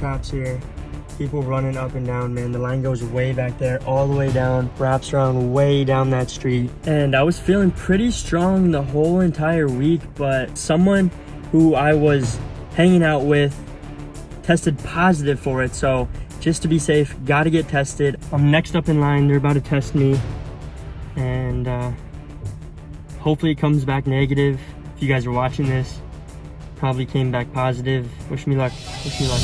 Cops here. People running up and down, man. The line goes way back there, all the way down, wraps around way down that street. And I was feeling pretty strong the whole entire week, but someone who I was hanging out with tested positive for it. So just to be safe, gotta get tested. I'm next up in line. They're about to test me. And hopefully it comes back negative. If you guys are watching this, probably came back positive. Wish me luck, wish me luck.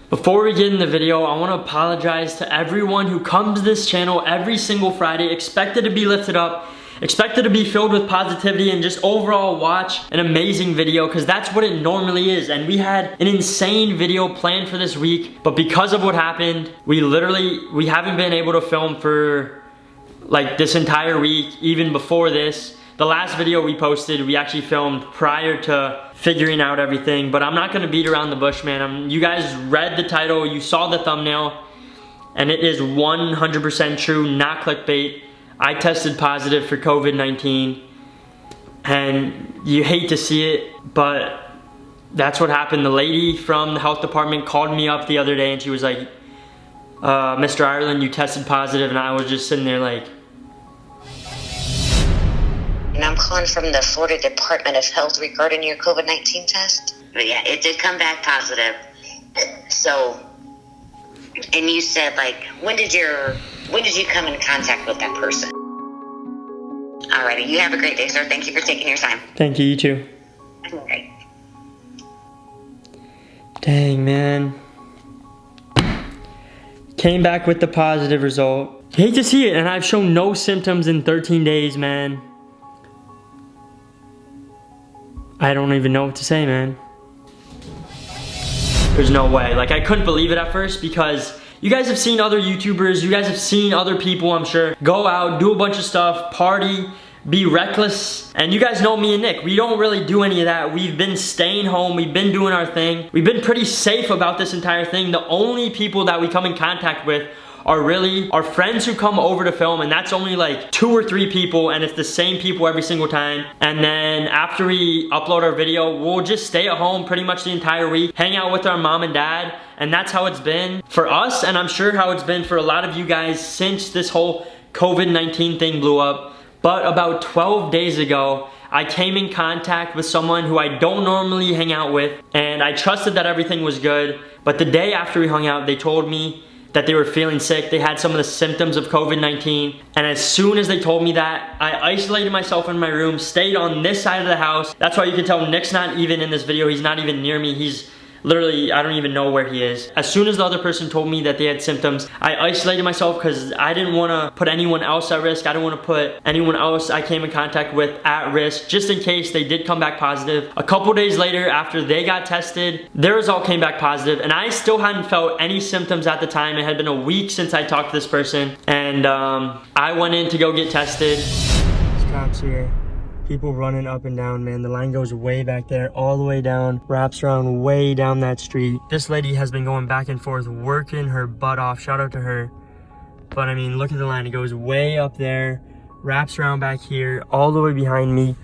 Before we get in the video, I want to apologize to everyone who comes to this channel every single Friday, expected to be lifted up, expected to be filled with positivity, and just overall watch an amazing video, because that's what it normally is. And we had an insane video planned for this week, but because of what happened, we haven't been able to film for like this entire week. Even before this, the last video we posted, we actually filmed prior to figuring out everything. But I'm not gonna beat around the bush, man. You guys read the title, you saw the thumbnail, and it is 100% true, not clickbait. I tested positive for COVID-19, and you hate to see it, but that's what happened. The lady from the health department called me up the other day, and she was like, Mr. Ireland, you tested positive, and I was just sitting there like, and I'm calling from the Florida Department of Health regarding your COVID-19 test. But yeah, it did come back positive. So, and you said, like, when did you come in contact with that person? Alrighty, you have a great day, sir. Thank you for taking your time. thank you, you too. Okay. Dang, man. Came back with the positive result. Hate to see it, and I've shown no symptoms in 13 days, man. I don't even know what to say, man. There's no way. Like, I couldn't believe it at first, because you guys have seen other YouTubers, you guys have seen other people, I'm sure, go out, do a bunch of stuff, party, be reckless. And you guys know me and Nick, we don't really do any of that. We've been staying home, we've been doing our thing. We've been pretty safe about this entire thing. The only people that we come in contact with are really our friends who come over to film, and that's only like 2 or 3 people, and it's the same people every single time. And then after we upload our video, we'll just stay at home pretty much the entire week, hang out with our mom and dad, and that's how it's been for us, and I'm sure how it's been for a lot of you guys since this whole COVID-19 thing blew up. But about 12 days ago, I came in contact with someone who I don't normally hang out with, and I trusted that everything was good. But the day after we hung out, they told me that they were feeling sick. They had some of the symptoms of COVID-19. And as soon as they told me that, I isolated myself in my room, stayed on this side of the house. That's why you can tell Nick's not even in this video. He's not even near me. He's literally, I don't even know where he is. As soon as the other person told me that they had symptoms, I isolated myself because I didn't want to put anyone else at risk. I didn't want to put anyone else I came in contact with at risk, just in case they did come back positive. A couple days later, after they got tested, their result came back positive, and I still hadn't felt any symptoms at the time. It had been a week since I talked to this person, and I went in to go get tested. There's cops here. People running up and down, man. The line goes way back there, all the way down, wraps around way down that street. This lady has been going back and forth, working her butt off. Shout out to her. But I mean, look at the line. It goes way up there, wraps around back here, all the way behind me,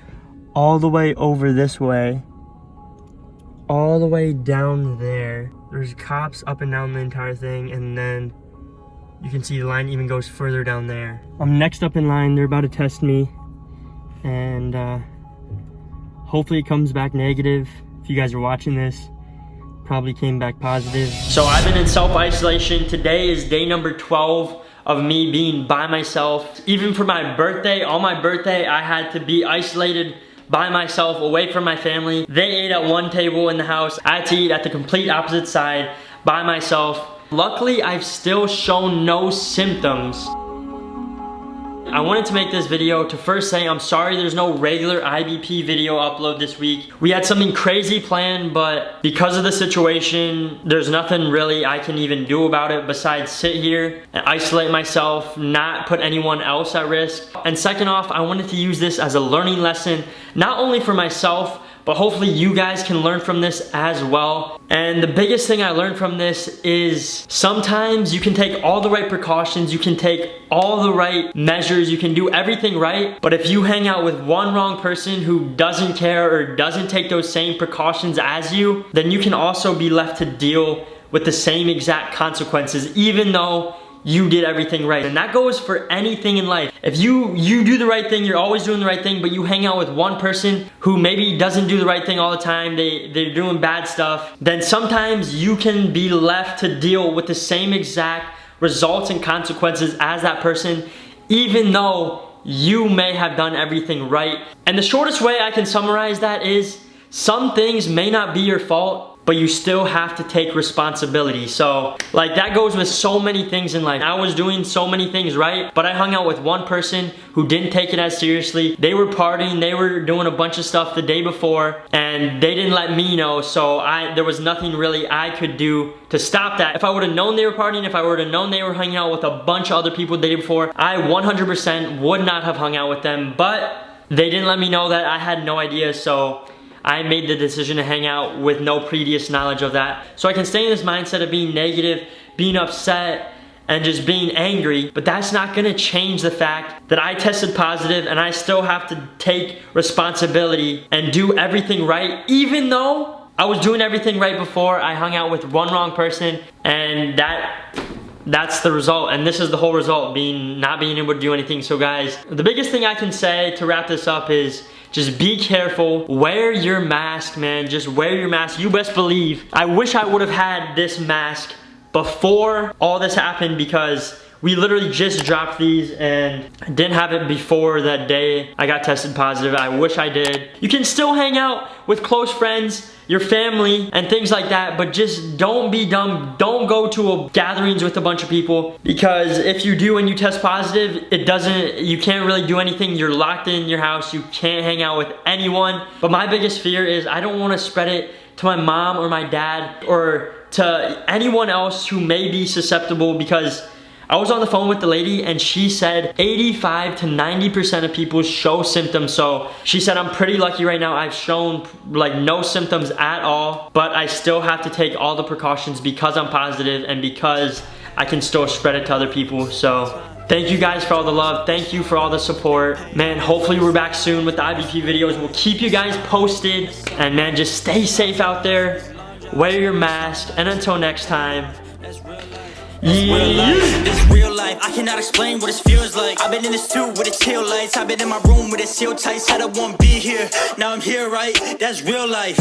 all the way over this way, all the way down there. There's cops up and down the entire thing, and then you can see the line even goes further down there. I'm next up in line. They're about to test me. And hopefully it comes back negative. If you guys are watching this, probably came back positive. So I've been in self-isolation. Today is day number 12 of me being by myself. Even for my birthday, on my birthday, I had to be isolated by myself, away from my family. They ate at one table in the house. I had to eat at the complete opposite side by myself. Luckily, I've still shown no symptoms. I wanted to make this video to first say I'm sorry there's no regular IBP video upload this week. We had something crazy planned, but because of the situation, there's nothing really I can even do about it besides sit here and isolate myself, not put anyone else at risk. And second off, I wanted to use this as a learning lesson, not only for myself, but hopefully you guys can learn from this as well. And the biggest thing I learned from this is sometimes you can take all the right precautions, you can take all the right measures, you can do everything right, but if you hang out with one wrong person who doesn't care or doesn't take those same precautions as you, then you can also be left to deal with the same exact consequences, even though you did everything right. And that goes for anything in life. If you do the right thing, you're always doing the right thing, but you hang out with one person who maybe doesn't do the right thing all the time, they're doing bad stuff, then sometimes you can be left to deal with the same exact results and consequences as that person, even though you may have done everything right. And the shortest way I can summarize that is some things may not be your fault, but you still have to take responsibility. So like that goes with so many things in life. I was doing so many things right, but I hung out with one person who didn't take it as seriously. They were partying, they were doing a bunch of stuff the day before, and they didn't let me know, so there was nothing really I could do to stop that. If I would have known they were partying, if I would have known they were hanging out with a bunch of other people the day before, I 100% would not have hung out with them, but they didn't let me know that. I had no idea, so I made the decision to hang out with no previous knowledge of that. So I can stay in this mindset of being negative, being upset, and just being angry, but that's not gonna change the fact that I tested positive and I still have to take responsibility and do everything right, even though I was doing everything right before. I hung out with one wrong person, and that's the result, and this is the whole result, not being able to do anything. So guys, the biggest thing I can say to wrap this up is just be careful, wear your mask, man, just wear your mask. You best believe, I wish I would have had this mask before all this happened, because we literally just dropped these and didn't have it before that day I got tested positive. I wish I did. You can still hang out with close friends, your family, and things like that, but just don't be dumb. Don't go to gatherings with a bunch of people, because if you do and you test positive, you can't really do anything. You're locked in your house. You can't hang out with anyone. But my biggest fear is I don't want to spread it to my mom or my dad or to anyone else who may be susceptible, because I was on the phone with the lady and she said 85 to 90% of people show symptoms. So she said, I'm pretty lucky right now. I've shown like no symptoms at all, but I still have to take all the precautions because I'm positive and because I can still spread it to other people. So thank you guys for all the love. Thank you for all the support. Man, hopefully we're back soon with the IBP videos. We'll keep you guys posted. And man, just stay safe out there. Wear your mask. And until next time. This real life, I cannot explain what it feels like. I've been in this too with the tail lights. I've been in my room with it sealed tight. Said I won't be here, now I'm here, right? That's real life.